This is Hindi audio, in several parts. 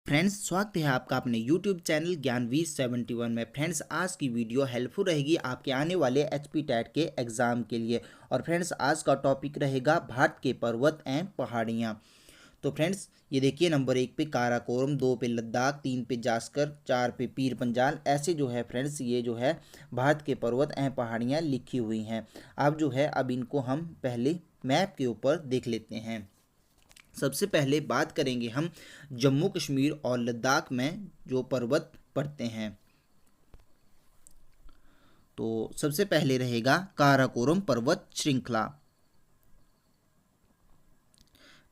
फ्रेंड्स, स्वागत है आपका अपने YouTube चैनल ज्ञानवीर 71 में। फ्रेंड्स, आज की वीडियो हेल्पफुल रहेगी आपके आने वाले HP टेट के एग्ज़ाम के लिए। और फ्रेंड्स, आज का टॉपिक रहेगा भारत के पर्वत एवं पहाड़ियाँ। तो फ्रेंड्स, ये देखिए, नंबर 1 पे काराकोरम, 2 पे लद्दाख, 3 पे जास्कर, 4 पे पीर पंजाल। ऐसे जो है फ्रेंड्स, ये जो है भारत के पर्वत एवं पहाड़ियाँ लिखी हुई हैं। अब जो है, अब इनको हम पहले मैप के ऊपर देख लेते हैं। सबसे पहले बात करेंगे हम जम्मू कश्मीर और लद्दाख में जो पर्वत पड़ते हैं। तो सबसे पहले रहेगा काराकोरम पर्वत श्रृंखला।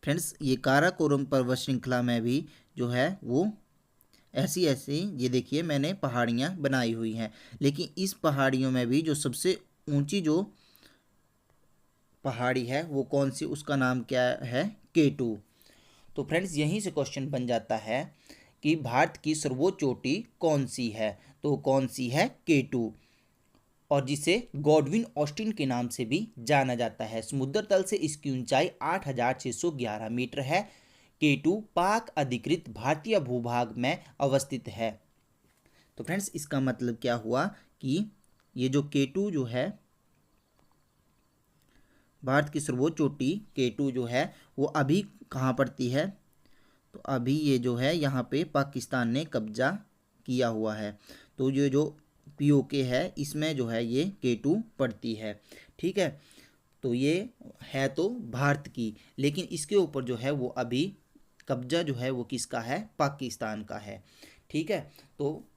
फ्रेंड्स, ये काराकोरम पर्वत श्रृंखला में भी जो है वो ऐसी ऐसी, ये देखिए मैंने पहाड़ियाँ बनाई हुई हैं, लेकिन इस पहाड़ियों में भी जो सबसे ऊंची जो पहाड़ी है वो कौन सी, उसका नाम क्या है? K2। तो फ्रेंड्स, यहीं से क्वेश्चन बन जाता है कि भारत की सर्वोच्च चोटी कौन सी है। तो कौन सी है? K2, और जिसे गॉडविन ऑस्टिन के नाम से भी जाना जाता है। समुद्र तल से इसकी ऊंचाई 8,611 मीटर है। K2 पाक अधिकृत भारतीय भूभाग में अवस्थित है। तो फ्रेंड्स, इसका मतलब क्या हुआ कि ये जो K2 जो है, भारत की सर्वोच्च चोटी K2 जो है वो अभी कहाँ पड़ती है? तो अभी ये जो है यहाँ पे पाकिस्तान ने कब्जा किया हुआ है। तो ये जो POK है इसमें जो है ये K2 पड़ती है। ठीक है, तो ये है तो भारत की, लेकिन इसके ऊपर जो है वो अभी कब्जा जो है वो किसका है? पाकिस्तान का है। ठीक है, तो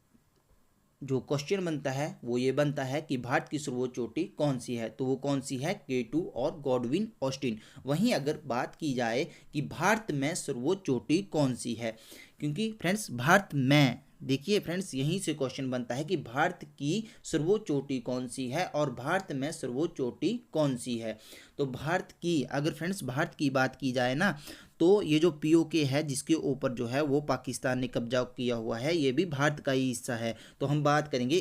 जो क्वेश्चन बनता है वो ये बनता है कि भारत की सर्वोच्च चोटी कौन सी है। तो वो कौन सी है? K2 और गॉडविन ऑस्टिन। वहीं अगर बात की जाए कि भारत में सर्वोच्च चोटी कौन सी है, क्योंकि फ्रेंड्स भारत में, देखिए फ्रेंड्स, यहीं से क्वेश्चन बनता है कि भारत की सर्वोच्च चोटी कौन सी है और भारत में सर्वोच्च चोटी कौन सी है। तो भारत की, अगर फ्रेंड्स भारत की बात की जाए ना, तो ये जो POK है जिसके ऊपर जो है वो पाकिस्तान ने कब्जा किया हुआ है, ये भी भारत का ही हिस्सा है। तो हम बात करेंगे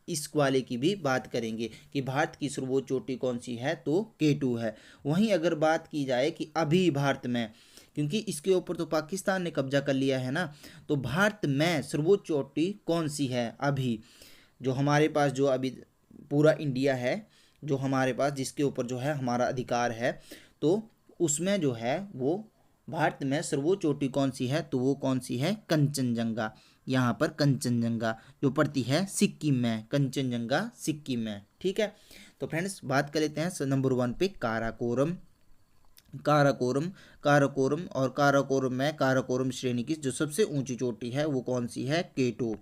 इस वाले की भी बात करेंगे कि भारत की सर्वोच्च चोटी कौन सी है, तो K2 है। वहीं अगर बात की जाए कि अभी भारत में, क्योंकि इसके ऊपर तो पाकिस्तान ने कब्जा कर लिया है ना, तो भारत में सर्वोच्च चोटी कौन सी है अभी, जो हमारे पास, जो अभी पूरा इंडिया है जो हमारे पास, जिसके ऊपर जो है हमारा अधिकार है, तो उसमें जो है वो भारत में सर्वोच्च चोटी कौन सी है? तो वो कौन सी है? कंचनजंगा। यहाँ पर कंचनजंगा जो पड़ती है सिक्किम में, कंचनजंगा सिक्किम में। ठीक है, तो फ्रेंड्स बात कर लेते हैं नंबर 1 पे काराकोरम। काराकोरम काराकोरम और काराकोरम में काराकोरम श्रेणी की जो सबसे ऊंची चोटी है वो कौन सी है? K2,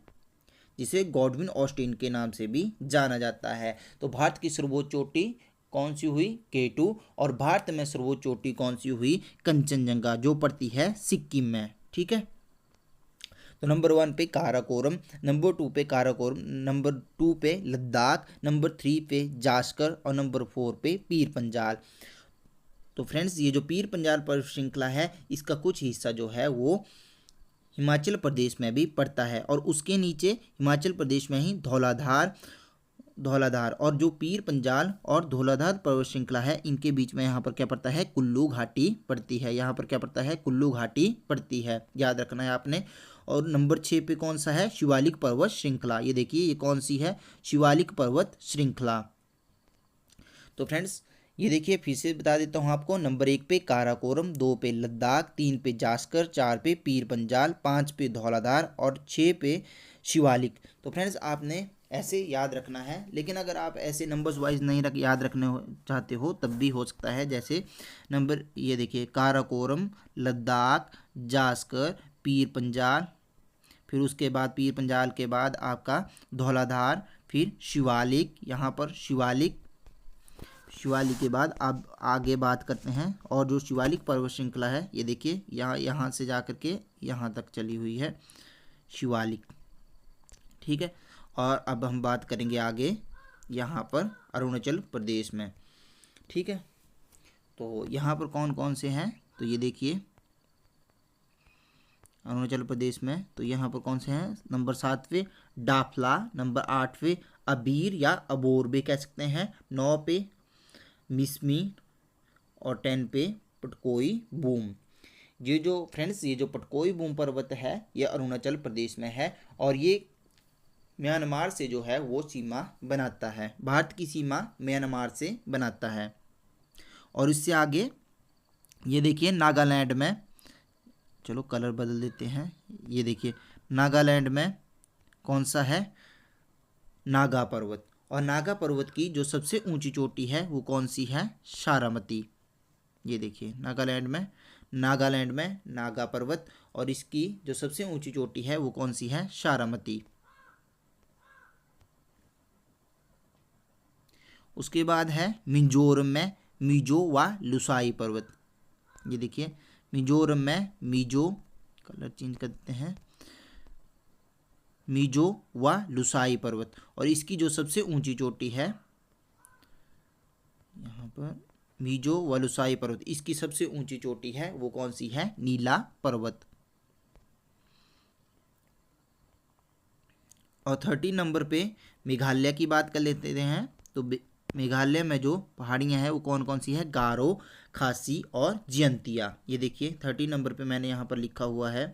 जिसे गॉडविन ऑस्टिन के नाम से भी जाना जाता है। तो भारत की सर्वोच्च चोटी कौन सी हुई? K2। और भारत में सर्वोच्च चोटी कौन सी हुई? कंचनजंगा, जो पड़ती है सिक्किम में। ठीक है, तो नंबर 1 पे काराकोरम, नंबर 2 पे काराकोरम, नंबर 2 पे लद्दाख, नंबर 3 पे जास्कर और नंबर 4 पे पीर पंजाल। तो फ्रेंड्स, ये जो पीर पंजाल पर्वत श्रृंखला है इसका कुछ हिस्सा जो है वो हिमाचल प्रदेश में भी पड़ता है, और उसके नीचे हिमाचल प्रदेश में ही धौलाधार धौलाधार और जो पीर पंजाल और धौलाधार पर्वत श्रृंखला है इनके बीच में यहाँ पर क्या पड़ता है? कुल्लू घाटी पड़ती है। यहाँ पर क्या पड़ता है? कुल्लू घाटी पड़ती है, याद रखना है आपने। और नंबर 6 पे कौन सा है? शिवालिक पर्वत श्रृंखला। ये देखिए, ये कौन सी है? शिवालिक पर्वत श्रृंखला। तो फ्रेंड्स, ये देखिए फिर से बता देता हूँ आपको। नंबर 1 पे काराकोरम, 2 पे लद्दाख, 3 पे जास्कर, 4 पे पीर पंजाल, 5 पे धौलाधार और 6 पे शिवालिक। तो फ्रेंड्स, आपने ऐसे याद रखना है, लेकिन अगर आप ऐसे नंबर्स वाइज नहीं याद रखने चाहते हो तब भी हो सकता है। जैसे नंबर, ये देखिए, काराकोरम, लद्दाख, जास्कर, पीर पंजाल, फिर उसके बाद पीर पंजाल के बाद आपका धौलाधार, फिर शिवालिक। यहाँ पर शिवालिक के बाद आप आगे बात करते हैं। और जो शिवालिक पर्वत श्रृंखला है, ये देखिए यहाँ से जा कर के यहाँ तक चली हुई है शिवालिक। ठीक है, और अब हम बात करेंगे आगे यहाँ पर अरुणाचल प्रदेश में। ठीक है, तो यहाँ पर कौन कौन से हैं? तो ये देखिए, अरुणाचल प्रदेश में तो यहाँ पर कौन से हैं? नंबर 7 पे डाफला, नंबर 8 पे अबीर या अबोर भी कह सकते हैं, 9 पे मिसमी और 10 पे पटकोई बूम। ये जो फ्रेंड्स ये जो पटकोई बूम पर्वत है ये अरुणाचल प्रदेश में है और ये म्यांमार से जो है वो सीमा बनाता है, भारत की सीमा म्यांमार से बनाता है। और इससे आगे ये देखिए नागालैंड में, चलो कलर बदल देते हैं, ये देखिए नागालैंड में कौन सा है, नागा पर्वत। और नागा पर्वत की जो सबसे ऊंची चोटी है वो कौन सी है, सारामती। ये देखिए नागालैंड में नागा पर्वत और इसकी जो सबसे ऊंची चोटी है वो कौन सी है, सारामती। उसके बाद है मिजोरम में मिजो व लुसाई पर्वत। ये देखिए मिजोरम में मिजो, कलर चेंज कर देते हैं, मिजो व लुसाई पर्वत और इसकी जो सबसे ऊंची चोटी है यहाँ पर मिजो व लुसाई पर्वत, इसकी सबसे ऊंची चोटी है वो कौन सी है, नीला पर्वत। और 30 नंबर पे मेघालय की बात कर लेते हैं। तो मेघालय में जो पहाड़ियाँ हैं वो कौन कौन सी है, गारो, खासी और जयंतिया। ये देखिए 30 नंबर पे मैंने यहाँ पर लिखा हुआ है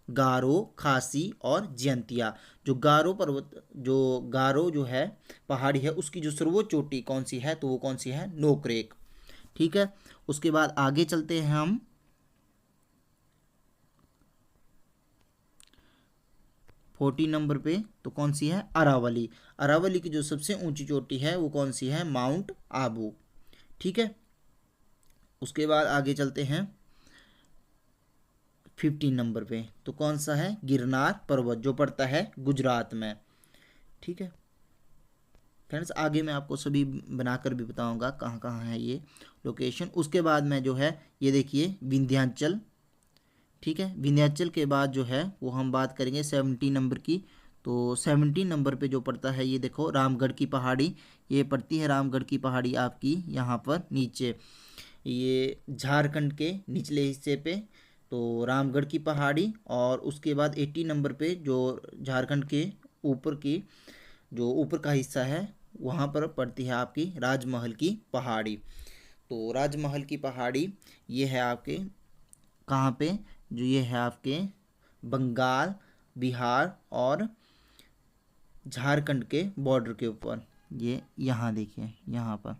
गारो, खासी और जयंतिया। जो गारो पर्वत, जो गारो जो है पहाड़ी है उसकी जो सर्वोच्च चोटी कौन सी है, तो वो कौन सी है, नोक्रेक। ठीक है, उसके बाद आगे चलते हैं हम 40 नंबर पे। तो कौन सी है, अरावली। अरावली की जो सबसे ऊंची चोटी है वो कौन सी है, माउंट आबू। ठीक है, उसके बाद आगे चलते हैं 15 नंबर पे। तो कौन सा है, गिरनार पर्वत जो पड़ता है गुजरात में। ठीक है फ्रेंड्स, आगे मैं आपको सभी बनाकर भी बताऊंगा कहाँ कहाँ है ये लोकेशन। उसके बाद में जो है ये देखिए विंध्याचल। ठीक है, विंध्याचल के बाद जो है वो हम बात करेंगे 70 नंबर की। तो 70 नंबर पे जो पड़ता है ये देखो रामगढ़ की पहाड़ी, ये पड़ती है रामगढ़ की पहाड़ी आपकी यहाँ पर नीचे, ये झारखंड के निचले हिस्से पे। तो रामगढ़ की पहाड़ी और उसके बाद 80 नंबर पे जो झारखंड के ऊपर की जो ऊपर का हिस्सा है वहाँ पर पड़ती है आपकी राजमहल की पहाड़ी। तो राजमहल की पहाड़ी ये है आपके कहाँ पे, जो ये है आपके बंगाल, बिहार और झारखंड के बॉर्डर के ऊपर, ये यहाँ देखिए यहाँ पर।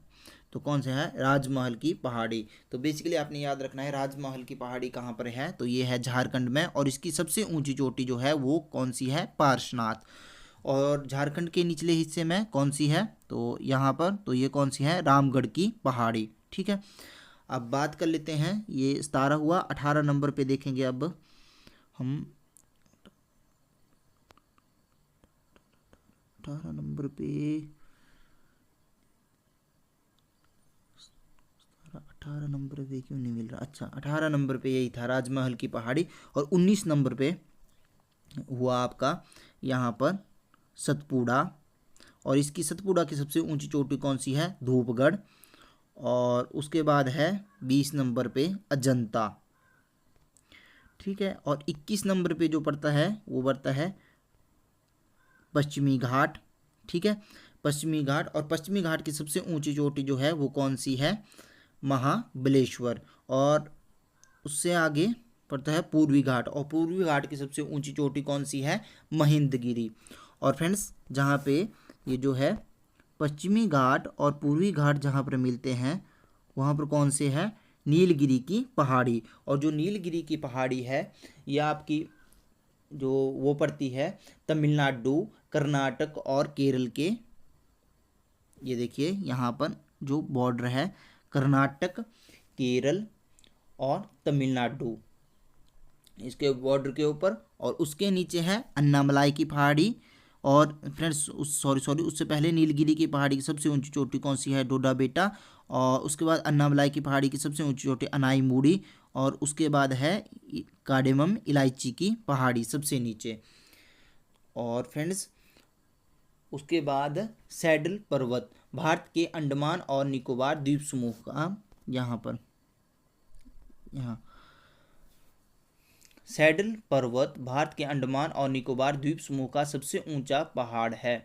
तो कौन सा है, राजमहल की पहाड़ी। तो बेसिकली आपने याद रखना है राजमहल की पहाड़ी कहाँ पर है, तो ये है झारखंड में और इसकी सबसे ऊंची चोटी जो है वो कौन सी है, पार्श्वनाथ। और झारखंड के निचले हिस्से में कौन सी है, तो यहाँ पर, तो ये कौन सी है, रामगढ़ की पहाड़ी। ठीक है, अब बात कर लेते हैं, ये 17 हुआ। 18 नंबर पे देखेंगे अब हम, 18 नंबर पे 18 नंबर पे क्यों नहीं मिल रहा, अच्छा 18 नंबर पे यही था राजमहल की पहाड़ी। और 19 नंबर पे हुआ आपका यहाँ पर सतपुड़ा और इसकी सतपुड़ा की सबसे ऊंची चोटी कौन सी है, धूपगढ़। और उसके बाद है 20 नंबर पे अजंता। ठीक है, और 21 नंबर पे जो पड़ता है वो पड़ता है पश्चिमी घाट। ठीक है, पश्चिमी घाट, और पश्चिमी घाट की सबसे ऊंची चोटी जो है वो कौन सी है, महाबलेश्वर। और उससे आगे पड़ता है पूर्वी घाट और पूर्वी घाट की सबसे ऊंची चोटी कौन सी है, महेंद्रगिरी। और फ्रेंड्स जहाँ पे ये जो है पश्चिमी घाट और पूर्वी घाट जहाँ पर मिलते हैं वहाँ पर कौन से है, नीलगिरी की पहाड़ी। और जो नीलगिरी की पहाड़ी है ये आपकी जो वो पड़ती है तमिलनाडु, कर्नाटक और केरल के, ये देखिए यहाँ पर जो बॉर्डर है कर्नाटक, केरल और तमिलनाडु, इसके बॉर्डर के ऊपर। और उसके नीचे है अन्नामलाई की पहाड़ी। और फ्रेंड्स सॉरी उससे पहले नीलगिरी की पहाड़ी की सबसे ऊंची चोटी कौन सी है, डोडा बेटा। और उसके बाद अन्नामलाई की पहाड़ी की सबसे ऊंची चोटी अनाईमुड़ी। और उसके बाद है कार्डेमम इलायची की पहाड़ी सबसे नीचे। और फ्रेंड्स उसके बाद सैडल पर्वत, भारत के अंडमान और निकोबार द्वीप समूह का, यहाँ पर यहाँ सैडल पर्वत भारत के अंडमान और निकोबार द्वीप समूह का सबसे ऊंचा पहाड़ है।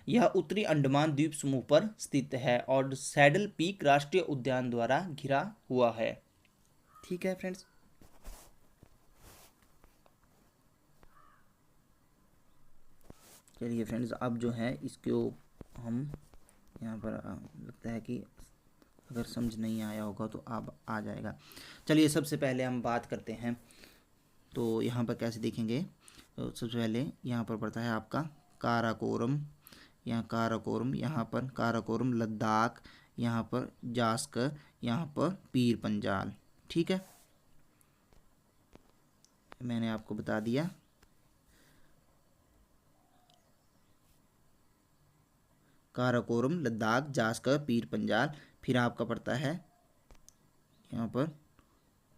यह उत्तरी अंडमान द्वीप समूह पर स्थित है और सैडल पीक राष्ट्रीय उद्यान द्वारा घिरा हुआ है। ठीक है फ्रेंड्स। चलिए फ्रेंड्स, अब जो है इसको हम यहाँ पर लगता है कि अगर समझ नहीं आया होगा तो अब आ जाएगा। चलिए सबसे पहले हम बात करते हैं, तो यहाँ पर कैसे देखेंगे। तो सबसे पहले यहाँ पर पड़ता है आपका काराकोरम, यहाँ काराकोरम, यहाँ पर काराकोरम लद्दाख, यहाँ पर जास्कर, यहाँ पर पीर पंजाल। ठीक है, मैंने आपको बता दिया। काराकोरम लद्दाख जास्कर पीर पंजाल। फिर आपका पड़ता है यहाँ पर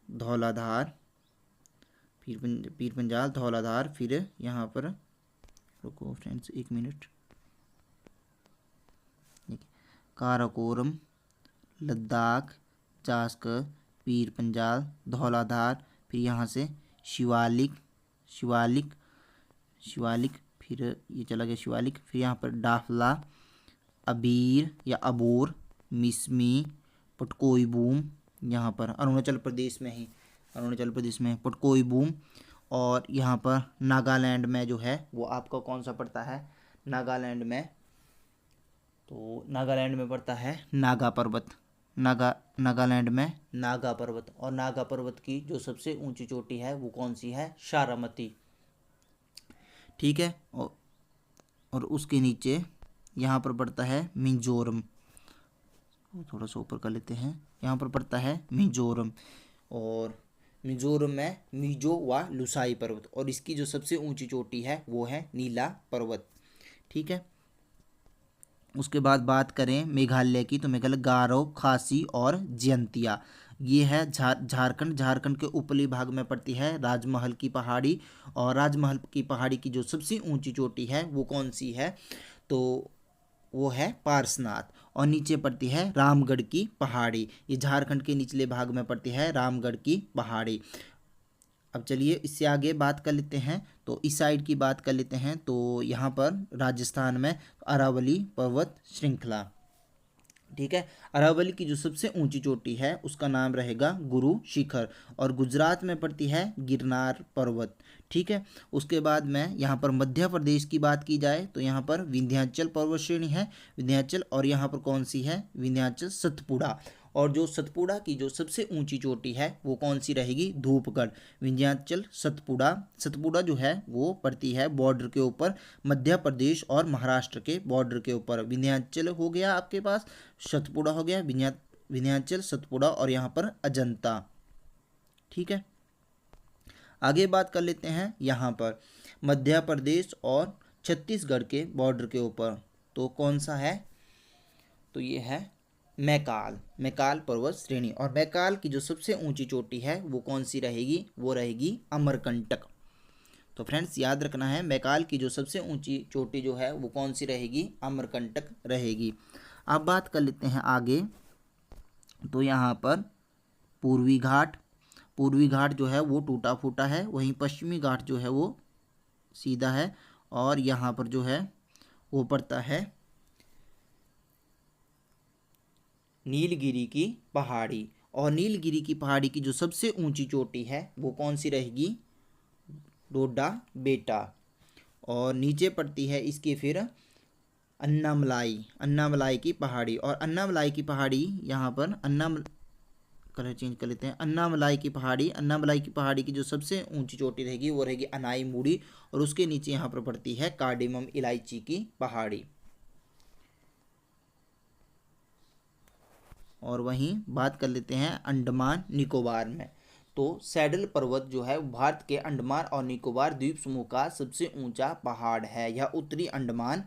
धौलाधार, पीर पंजाल धौलाधार। फिर यहाँ पर रुको फ्रेंड्स 1 मिनट, काराकोरम लद्दाख जास्कर पीर पंजाल धौलाधार। फिर यहाँ से शिवालिक, शिवालिक, शिवालिक, फिर ये चला गया शिवालिक। फिर यहाँ पर डाफला, अबीर या अबोर, मिसमी, पटकोई बूम, यहाँ पर अरुणाचल प्रदेश में ही, अरुणाचल प्रदेश में पटकोई बूम। और यहाँ पर नागालैंड में जो है वो आपका कौन सा पड़ता है, नागालैंड में, तो नागालैंड में पड़ता है नागा पर्वत, नागालैंड में नागा पर्वत। और नागा पर्वत की जो सबसे ऊंची चोटी है वो कौन सी है, सारामती। ठीक है, और उसके नीचे यहाँ पर पड़ता है मिजोरम, थोड़ा सा ऊपर कर लेते हैं, यहाँ पर पड़ता है मिजोरम। और मिजोरम में मिजो व लुसाई पर्वत, और इसकी जो सबसे ऊंची चोटी है वो है नीला पर्वत। ठीक है, उसके बाद बात करें मेघालय की, तो मेघालय गारो, खासी और जयंतिया। ये है झारखंड, झारखंड के ऊपरी भाग में पड़ती है राजमहल की पहाड़ी। और राजमहल की पहाड़ी की जो सबसे ऊंची चोटी है वो कौन सी है, तो वो है पारसनाथ। और नीचे पड़ती है रामगढ़ की पहाड़ी, ये झारखंड के निचले भाग में पड़ती है रामगढ़ की पहाड़ी। अब चलिए इससे आगे बात कर लेते हैं, तो इस साइड की बात कर लेते हैं। तो यहाँ पर राजस्थान में अरावली पर्वत श्रृंखला। ठीक है, अरावली की जो सबसे ऊंची चोटी है उसका नाम रहेगा गुरु शिखर, और गुजरात में पड़ती है गिरनार पर्वत। ठीक है, उसके बाद में यहाँ पर मध्य प्रदेश की बात की जाए तो यहाँ पर विंध्याचल पर्वत श्रेणी है, विंध्याचल। और यहाँ पर कौन सी है, विंध्याचल सतपुड़ा। और जो सतपुड़ा की जो सबसे ऊंची चोटी है वो कौन सी रहेगी, धूपगढ़। विंध्याचल सतपुड़ा, सतपुड़ा जो है वो पड़ती है बॉर्डर के ऊपर, मध्य प्रदेश और महाराष्ट्र के बॉर्डर के ऊपर। विंध्याचल हो गया आपके पास, सतपुड़ा हो गया, विंध्याचल सतपुड़ा, और यहाँ पर अजंता। ठीक है, आगे बात कर लेते हैं यहाँ पर मध्य प्रदेश और छत्तीसगढ़ के बॉर्डर के ऊपर, तो कौन सा है, तो ये है मैकाल, मैकाल पर्वत श्रेणी। और मैकाल की जो सबसे ऊंची चोटी है वो कौन सी रहेगी, वो रहेगी अमरकंटक। तो फ्रेंड्स याद रखना है, मैकाल की जो सबसे ऊंची चोटी जो है वो कौन सी रहेगी, अमरकंटक रहेगी। अब बात कर लेते हैं आगे, तो यहाँ पर पूर्वी घाट, पूर्वी घाट जो है वो टूटा फूटा है, वहीं पश्चिमी घाट जो है वो सीधा है। और यहाँ पर जो है वो पड़ता है नीलगिरी की पहाड़ी। और नीलगिरी की पहाड़ी की जो सबसे ऊंची चोटी है वो कौन सी रहेगी, डोडा बेटा। और नीचे पड़ती है इसके फिर अन्नामलाई, अन्नामलाई की पहाड़ी। और अन्नामलाई की पहाड़ी यहाँ पर कलर चेंज कर लेते हैं, अन्नामलाई की पहाड़ी, अन्नामलाई की पहाड़ी की जो सबसे ऊंची चोटी रहेगी वो रहेगी अनाई मुड़ी। और उसके नीचे यहाँ पर पड़ती है कार्डेमम इलायची की पहाड़ी। और वहीं बात कर लेते हैं अंडमान निकोबार में, तो सैडल पर्वत जो है भारत के अंडमान और निकोबार द्वीप समूह का सबसे ऊंचा पहाड़ है, यह उत्तरी अंडमान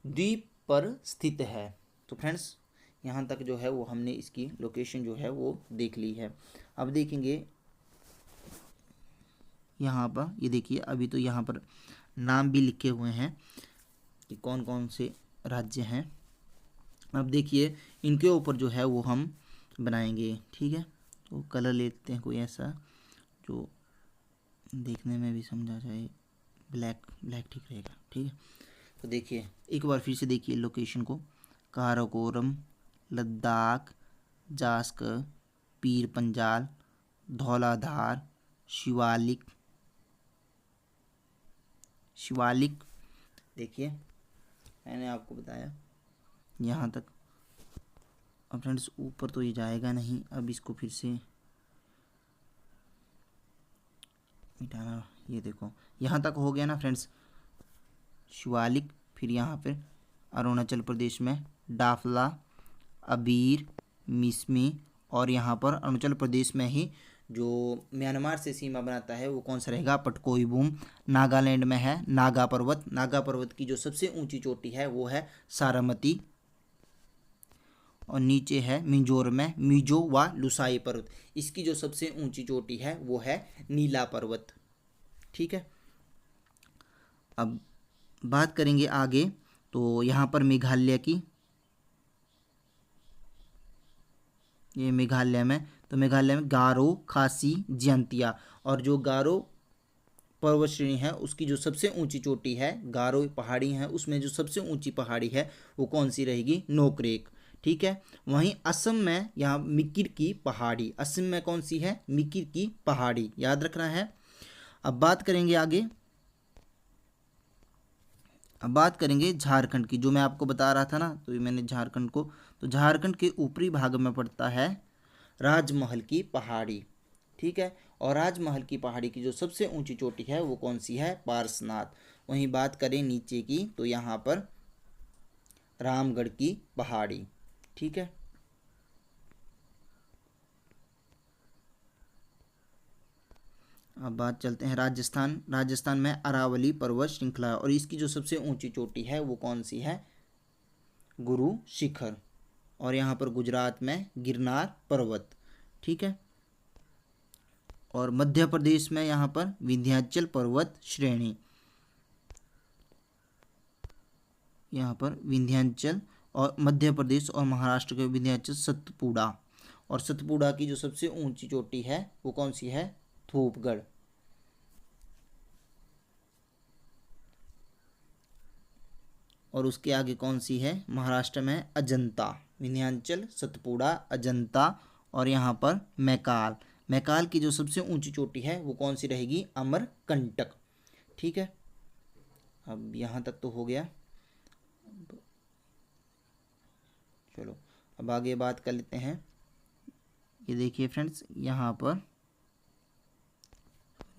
द्वीप पर स्थित है। तो फ्रेंड्स यहाँ तक जो है वो हमने इसकी लोकेशन जो है वो देख ली है। अब देखेंगे यहाँ पर, ये देखिए अभी तो यहाँ पर नाम भी लिखे हुए हैं कि कौन कौन से राज्य हैं। अब देखिए इनके ऊपर जो है वो हम बनाएंगे। ठीक है, तो कलर लेते हैं कोई ऐसा जो देखने में भी समझा जाए, ब्लैक, ब्लैक ठीक रहेगा। ठीक है, तो देखिए एक बार फिर से देखिए लोकेशन को, काराकोरम लद्दाख जास्कर पीर पंजाल धौलाधार, शिवालिक, शिवालिक। देखिए मैंने आपको बताया यहाँ तक। अब फ्रेंड्स ऊपर तो ये जाएगा नहीं, अब इसको फिर से मिटाना। ये देखो यहाँ तक हो गया ना फ्रेंड्स, शिवालिक। फिर यहाँ पर अरुणाचल प्रदेश में डाफला, अबीर, मिसमी, और यहाँ पर अरुणाचल प्रदेश में ही जो म्यांमार से सीमा बनाता है वो कौन सा रहेगा, पटकोईबूम। नागालैंड में है नागा पर्वत। नागा पर्वत की जो सबसे ऊंची चोटी है वो है सारामती, और नीचे है मिजोरम में मिजो व लुसाई पर्वत। इसकी जो सबसे ऊंची चोटी है वो है नीला पर्वत। ठीक है, अब बात करेंगे आगे। तो यहाँ पर मेघालय की, ये मेघालय में, तो मेघालय में गारो, खासी, जयंतिया। और जो गारो पर्वत श्रेणी है उसकी जो सबसे ऊंची चोटी है, गारो पहाड़ी है उसमें जो सबसे ऊंची पहाड़ी है वो कौन सी रहेगी, नोकरेक। ठीक है, वहीं असम में यहाँ मिकिर की पहाड़ी, असम में कौन सी है, मिकिर की पहाड़ी, याद रखना है। अब बात करेंगे आगे। अब बात करेंगे झारखंड की, जो मैं आपको बता रहा था ना, तो ये मैंने झारखंड को, तो झारखंड के ऊपरी भाग में पड़ता है राजमहल की पहाड़ी। ठीक है, और राजमहल की पहाड़ी की जो सबसे ऊंची चोटी है वो कौन सी है, पार्सनाथ। वहीं बात करें नीचे की तो यहाँ पर रामगढ़ की पहाड़ी। ठीक है, अब बात चलते हैं राजस्थान। राजस्थान में अरावली पर्वत श्रृंखला है, और इसकी जो सबसे ऊंची चोटी है वो कौन सी है, गुरु शिखर। और यहाँ पर गुजरात में गिरनार पर्वत। ठीक है, और मध्य प्रदेश में यहाँ पर विंध्याचल पर्वत श्रेणी, यहाँ पर विंध्याचल, और मध्य प्रदेश और महाराष्ट्र के विंध्याचल, सतपुड़ा। और सतपुड़ा की जो सबसे ऊंची चोटी है वो कौन सी है, धूपगढ़। और उसके आगे कौन सी है, महाराष्ट्र में अजंता। विंध्याचल, सतपुड़ा, अजंता, और यहाँ पर मैकाल। मैकाल की जो सबसे ऊंची चोटी है वो कौन सी रहेगी, अमरकंटक। ठीक है, अब यहाँ तक तो हो गया। चलो अब आगे बात कर लेते हैं। ये देखिए फ्रेंड्स, यहाँ पर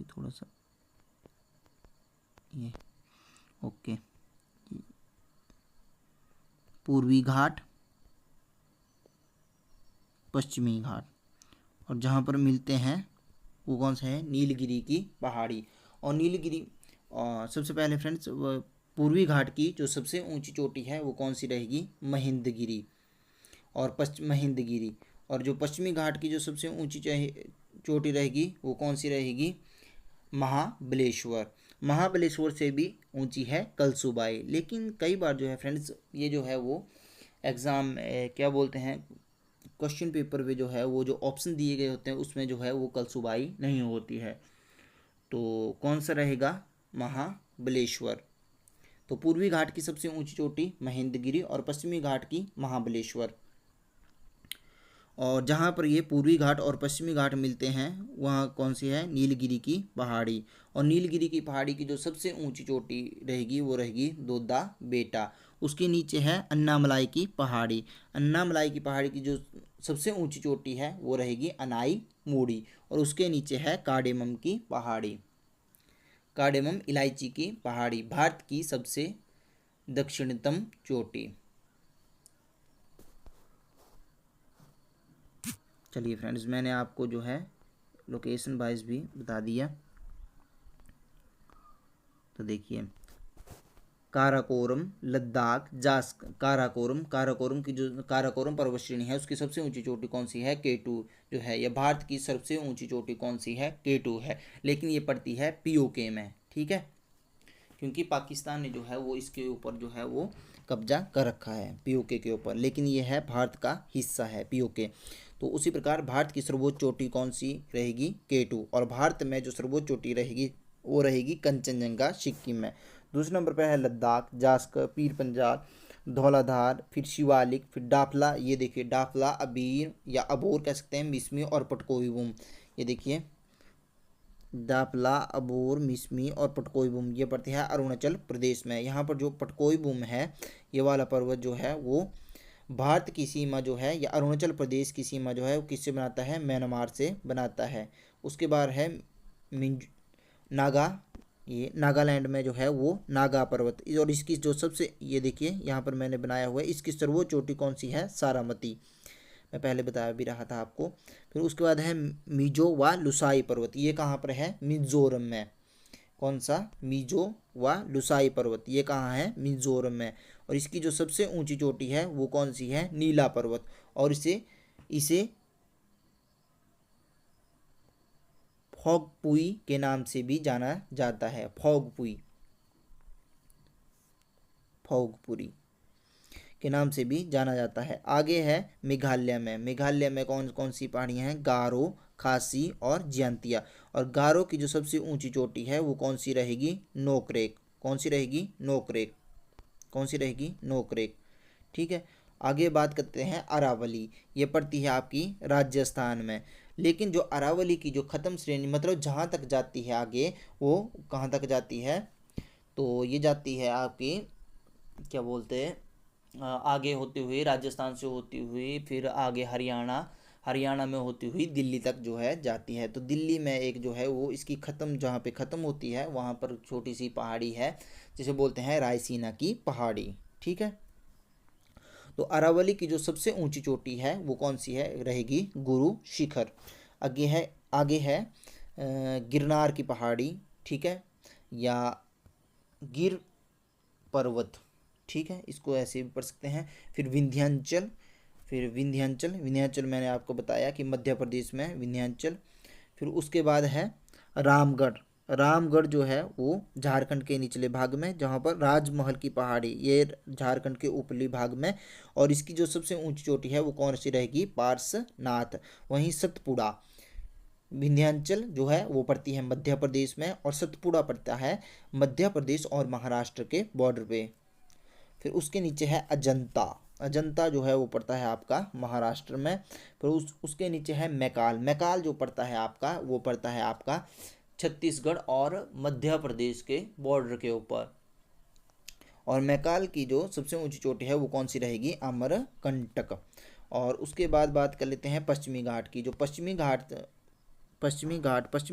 थोड़ा सा ये ओके, पूर्वी घाट, पश्चिमी घाट, और जहाँ पर मिलते हैं वो कौन सा है, नीलगिरी की पहाड़ी। और नीलगिरी सबसे पहले फ्रेंड्स पूर्वी घाट की जो सबसे ऊंची चोटी है वो कौन सी रहेगी, महेंद्रगिरी, और महेंद्रगिरी। और जो पश्चिमी घाट की जो सबसे ऊंची चोटी रहेगी वो कौन सी रहेगी, महाबलेश्वर। महाबलेश्वर से भी ऊंची है कलसुबाई। लेकिन कई बार जो है फ्रेंड्स ये जो है वो एग्ज़ाम क्या बोलते हैं, क्वेश्चन पेपर पे जो है वो जो ऑप्शन दिए गए होते हैं उसमें जो है वो कलसुबाई नहीं होती है। तो कौन सा रहेगा, महाबलेश्वर। तो पूर्वी घाट की सबसे ऊंची चोटी महेंद्रगिरी, और पश्चिमी घाट की महाबलेश्वर। और जहाँ पर ये पूर्वी घाट और पश्चिमी घाट मिलते हैं वहाँ कौन सी है, नीलगिरी की पहाड़ी। और नीलगिरी की पहाड़ी की जो सबसे ऊंची चोटी रहेगी वो रहेगी दोदा बेटा। उसके नीचे है अन्नामलाई की पहाड़ी। अन्नामलाई की पहाड़ी की जो सबसे ऊंची चोटी है वो रहेगी अनाई मूड़ी। और उसके नीचे है कार्डेमम की पहाड़ी, कार्डेमम इलायची की पहाड़ी, भारत की सबसे दक्षिणतम चोटी। चलिए फ्रेंड्स, मैंने आपको जो है लोकेशन वाइज भी बता दिया। तो देखिए काराकोरम, लद्दाख, काराकोरम की जो काराकोरम पर्वत श्रेणी है उसकी सबसे ऊंची चोटी कौन सी है, K2 जो है। यह भारत की सबसे ऊंची चोटी कौन सी है, K2 है। लेकिन ये पड़ती है POK में। ठीक है, क्योंकि पाकिस्तान ने जो है वो इसके ऊपर जो है वो कब्जा कर रखा है POK के ऊपर, लेकिन ये है भारत का हिस्सा है POK। तो उसी प्रकार भारत की सर्वोच्च चोटी कौन सी रहेगी, K2। और भारत में जो सर्वोच्च चोटी रहेगी वो रहेगी कंचनजंगा, सिक्किम में। दूसरे नंबर पर है लद्दाख, जास्कर, पीर पंजाल, धौलाधार, फिर शिवालिक, फिर डाफला। ये देखिए डाफला, अबीर या अबोर कह सकते हैं, मिसमी और पटकोईबूम। ये देखिए दापला, अबोर, मिसमी और पटकोई बूम ये पड़ते हैं अरुणाचल प्रदेश में। यहाँ पर जो पटकोई बूम है ये वाला पर्वत जो है वो भारत की सीमा जो है या अरुणाचल प्रदेश की सीमा जो है वो किससे बनाता है, म्यांमार से बनाता है। उसके बाद है मिंज नागा, ये नागालैंड में जो है वो नागा पर्वत, और इसकी जो सबसे, ये देखिए यहाँ पर मैंने बनाया हुआ है, इसकी सर्वोच्च चोटी कौन सी है, सारामती, मैं पहले बताया भी रहा था आपको। फिर उसके बाद है मिजो व लुसाई पर्वत, ये कहाँ पर है, मिजोरम में। कौन सा, मिजो व लुसाई पर्वत, ये कहाँ है, मिजोरम में। और इसकी जो सबसे ऊंची चोटी है वो कौन सी है, नीला पर्वत, और इसे इसे फॉगपुई के नाम से भी जाना जाता है, फॉगपुई, फॉगपुरी के नाम से भी जाना जाता है। आगे है मेघालय में। मेघालय में कौन कौन सी पहाड़ियाँ हैं, गारो, खासी और जयंतिया। और गारो की जो सबसे ऊंची चोटी है वो कौन सी रहेगी, नोकरेक। कौन सी रहेगी, नोकरेक। कौन सी रहेगी, नोकरेक। ठीक है। आगे बात करते हैं अरावली, ये पड़ती है आपकी राजस्थान में। लेकिन जो अरावली की जो ख़त्म श्रेणी, मतलब जहाँ तक जाती है आगे, वो कहाँ तक जाती है, तो ये जाती है आपकी, क्या बोलते हैं, आगे होते हुए राजस्थान से होती हुई फिर आगे हरियाणा, हरियाणा में होती हुई दिल्ली तक जो है जाती है। तो दिल्ली में एक जो है वो इसकी ख़त्म, जहाँ पे ख़त्म होती है वहाँ पर छोटी सी पहाड़ी है जिसे बोलते हैं रायसीना की पहाड़ी। ठीक है। तो अरावली की जो सबसे ऊंची चोटी है वो कौन सी है, रहेगी गुरु शिखर। आगे है गिरनार की पहाड़ी, ठीक है, या गिर पर्वत, ठीक है, इसको ऐसे भी पढ़ सकते हैं। फिर विंध्याचल, फिर विंध्याचल, विंध्याचल मैंने आपको बताया कि मध्य प्रदेश में विंध्याचल। फिर उसके बाद है रामगढ़। रामगढ़ जो है वो झारखंड के निचले भाग में, जहाँ पर राजमहल की पहाड़ी, ये झारखंड के ऊपरी भाग में। और इसकी जो सबसे ऊंची चोटी है वो कौन सी रहेगी, पार्श्वनाथ। वहीं सतपुड़ा, विंध्याचल जो है वो पड़ती है मध्य प्रदेश में, और सतपुड़ा पड़ता है मध्य प्रदेश और महाराष्ट्र के बॉर्डर पे। फिर उसके नीचे है अजंता। अजंता जो है वो पड़ता है आपका महाराष्ट्र में। फिर उसके नीचे है मैकाल। मैकाल जो पड़ता है आपका वो पड़ता है आपका छत्तीसगढ़ और मध्य प्रदेश के बॉर्डर के ऊपर। और मैकाल की जो सबसे ऊंची चोटी है वो कौन सी रहेगी, अमरकंटक। और उसके बाद बात कर लेते हैं पश्चिमी घाट की। जो पश्चिमी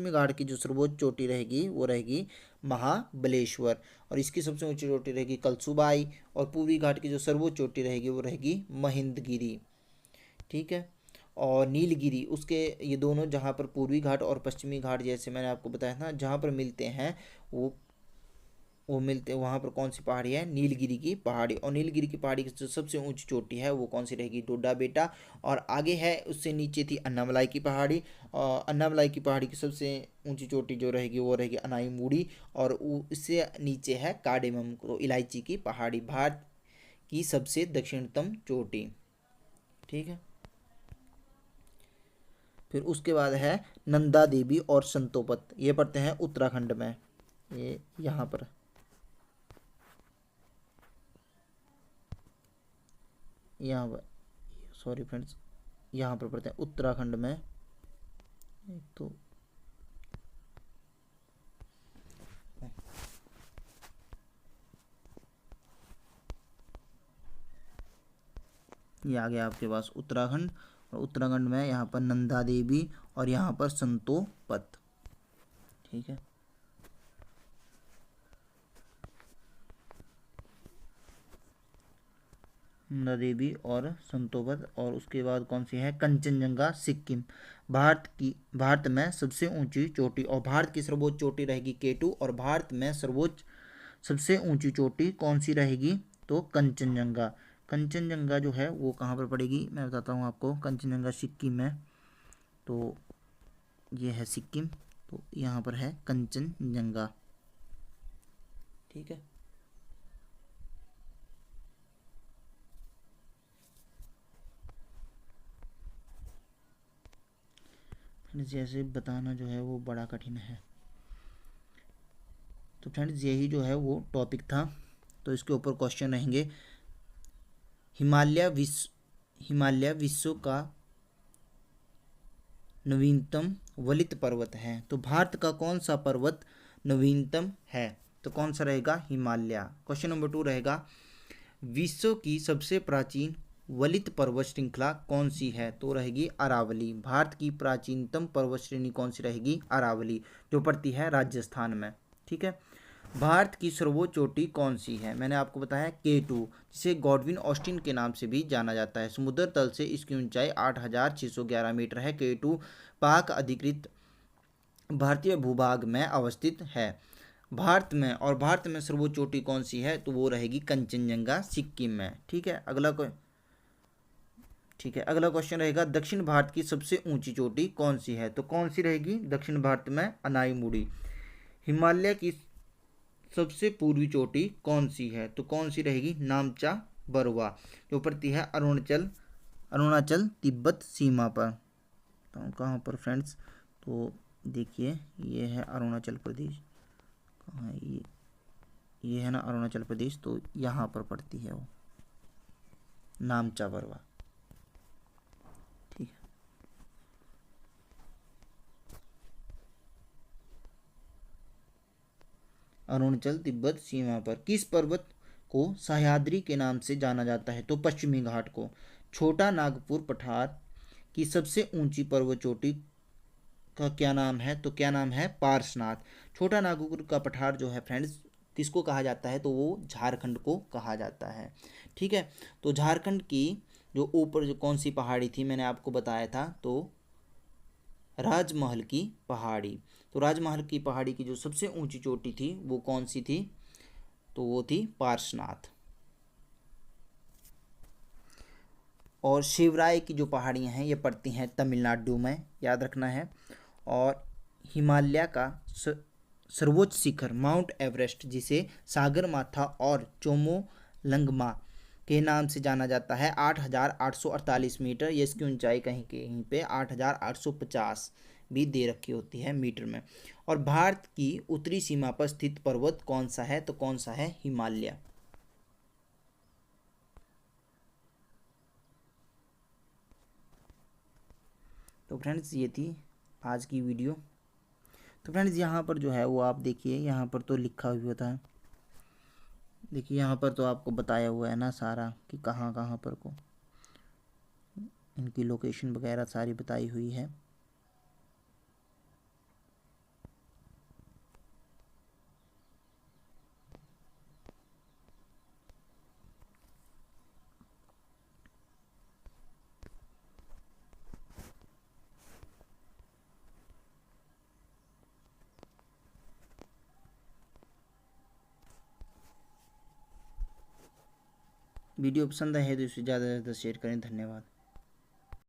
घाट की जो सर्वोच्च चोटी रहेगी वो रहेगी महाबलेश्वर, और इसकी सबसे ऊंची चोटी रहेगी कलसुबाई। और पूर्वी घाट की जो सर्वोच्च चोटी रहेगी वो रहेगी महिंदगिरी। ठीक है। और नीलगिरी, उसके ये दोनों जहाँ पर पूर्वी घाट और पश्चिमी घाट जैसे मैंने आपको बताया था जहाँ पर मिलते हैं वो मिलते हैं, वहाँ पर कौन सी पहाड़ी है, नीलगिरी की पहाड़ी। और नीलगिरी की पहाड़ी की जो सबसे ऊंची चोटी है वो कौन सी रहेगी, डोडा बेटा। और आगे है उससे नीचे थी अन्नामलाई की पहाड़ी, और अन्नामलाई की पहाड़ी की सबसे ऊंची चोटी जो रहेगी वो रहेगी अनाईमुड़ी। और इससे नीचे है कार्डेमम, तो इलायची की पहाड़ी, भारत की सबसे दक्षिणतम चोटी। ठीक है। फिर उसके बाद है नंदा देवी और संतोपत, ये पढ़ते हैं उत्तराखंड में, ये यहाँ पर, यहाँ पर, सॉरी फ्रेंड्स, यहाँ पर पढ़ते हैं उत्तराखंड में। एक तो ये आ गया आपके पास उत्तराखंड, और उत्तराखंड में यहाँ पर नंदा देवी और यहाँ पर संतोपत। ठीक है। नंदा देवी और संतोपत। और उसके बाद कौन सी है, कंचनजंगा सिक्किम। भारत में सबसे ऊंची चोटी, और भारत की सर्वोच्च चोटी रहेगी केटू, और भारत में सर्वोच्च सबसे ऊंची चोटी कौन सी रहेगी, तो कंचनजंगा। कंचनजंगा जो है वो कहाँ पर पड़ेगी, मैं बताता हूँ आपको। कंचनजंगा सिक्किम में, तो ये है सिक्किम, तो यहाँ पर है कंचनजंगा। ठीक है। जैसे बताना जो है वो बड़ा कठिन है। तो फ्रेंड्स यही जो है वो टॉपिक था, तो इसके ऊपर क्वेश्चन रहेंगे। हिमालय विश्व का नवीनतम वलित पर्वत हैं। तो भारत का कौन सा पर्वत नवीनतम है? तो कौन सा रहेगा? हिमालय। क्वेश्चन नंबर 2 रहेगा, विश्व की सबसे प्राचीन वलित पर्वत श्रृंखला कौन सी है? तो रहेगी अरावली। भारत की प्राचीनतम पर्वत श्रेणी कौन सी रहेगी? अरावली, जो पड़ती है राजस्थान में। ठीक है। भारत की सर्वोच्च चोटी कौन सी है? मैंने आपको बताया K2, जिसे गॉडविन ऑस्टिन के नाम से भी जाना जाता है। समुद्र तल से इसकी ऊंचाई 8,611 मीटर है। K2 पाक अधिकृत भारतीय भूभाग में अवस्थित है। भारत में सर्वोच्च चोटी कौन सी है? तो वो रहेगी कंचनजंगा, सिक्किम में। ठीक है। अगला क्वेश्चन रहेगा, दक्षिण भारत की सबसे ऊंची चोटी कौन सी है? तो कौन सी रहेगी दक्षिण भारत में? अनाईमुड़ी। हिमालय की सबसे पूर्वी चोटी कौन सी है? तो कौन सी रहेगी? नामचा बरवा, जो पड़ती है अरुणाचल तिब्बत सीमा पर। तो कहाँ पर फ्रेंड्स? तो देखिए, ये है अरुणाचल प्रदेश। कहाँ है ये है ना अरुणाचल प्रदेश, तो यहाँ पर पड़ती है वो, नामचा बरवा। ठीक है। अरुणाचल तिब्बत सीमा पर किस पर्वत को सह्याद्री के नाम से जाना जाता है? तो पश्चिमी घाट को। छोटा नागपुर पठार की सबसे ऊंची पर्वत चोटी का क्या नाम है? तो क्या नाम है? पार्श्वनाथ। छोटा नागपुर का पठार जो है फ्रेंड्स, किसको कहा जाता है? तो वो झारखंड को कहा जाता है। ठीक है। तो झारखंड की जो ऊपर जो कौन सी पहाड़ी थी, मैंने आपको बताया था, तो राजमहल की पहाड़ी। तो राजमहल की पहाड़ी की जो सबसे ऊंची चोटी थी वो कौन सी थी? तो वो थी पार्श्वनाथ। और शिवराय की जो पहाड़ियाँ हैं ये पड़ती हैं तमिलनाडु में, याद रखना है। और हिमालय का सर्वोच्च शिखर माउंट एवरेस्ट, जिसे सागरमाथा और चोमोलंगमा के नाम से जाना जाता है, 8,848 मीटर। ये इसकी ऊंचाई कहीं कहीं पे 8,850 भी दे रखी होती है मीटर में। और भारत की उत्तरी सीमा पर स्थित पर्वत कौन सा है? तो कौन सा है? हिमालय। तो फ्रेंड्स ये थी आज की वीडियो। तो फ्रेंड्स यहाँ पर जो है वो आप देखिए, यहाँ पर तो लिखा हुआ था, देखिए यहाँ पर तो आपको बताया हुआ है ना सारा, कि कहाँ कहाँ पर को इनकी लोकेशन वगैरह सारी बताई हुई है। वीडियो पसंद आए तो इसे ज़्यादा से ज़्यादा शेयर करें। धन्यवाद।